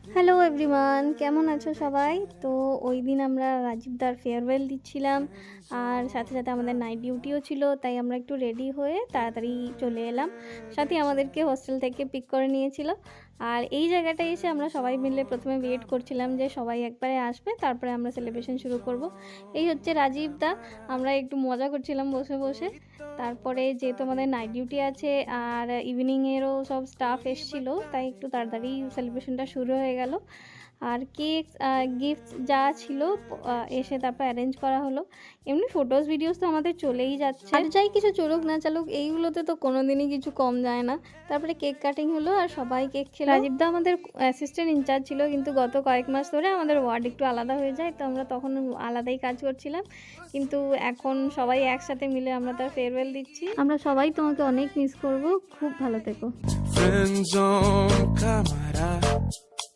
Hello everyone, কেমন আছো সবাই? তো ওই দিন আমরা রাজীবদার ফেয়ারওয়েল দিচ্ছিলাম, আর সাথে সাথে আমাদের নাইট ডিউটিও ছিল, তাই আমরা একটু রেডি হয়ে তাড়াতাড়ি চলে এলাম। সাথে আমাদেরকে হোস্টেল থেকে পিক করে নিয়েছিল। আর এই জায়গাটায় এসে আমরা সবাই মিলে প্রথমে ওয়েট করছিলাম যে সবাই একবারে আসবে, তারপরে আমরা সেলিব্রেশন শুরু করব। এই হচ্ছে রাজীবদা। আমরা একটু মজা করছিলাম বসে বসে। তারপরে যেহেতু আমাদের নাইট ডিউটি আছে আর ইভিনিংয়েরও সব স্টাফ এসেছিল, তাই একটু তাড়াতাড়ি সেলিব্রেশনটা শুরু হয়ে গেল। আর কেক গিফটস যা ছিল এসে তারপর অ্যারেঞ্জ করা হলো। এমনি ফটোস ভিডিওস তো আমাদের চলেই যাচ্ছে, আর যাই কিছু চলুক না চালুক এইগুলোতে তো কোনো দিনই কিছু কম যায় না। তারপরে কেক কাটিং হলো আর সবাই কেক খেলো। রাজীবদা আমাদের অ্যাসিস্ট্যান্ট ইনচার্জ ছিল, কিন্তু গত কয়েক মাস ধরে আমাদের ওয়ার্ড একটু আলাদা হয়ে যায়, তো আমরা তখন আলাদাই কাজ করছিলাম। কিন্তু এখন সবাই একসাথে মিলে আমরা তার ফেয়ারওয়েল দিচ্ছি। আমরা সবাই তোমাকে অনেক মিস করব। খুব ভালো থেকো। Friends on camera.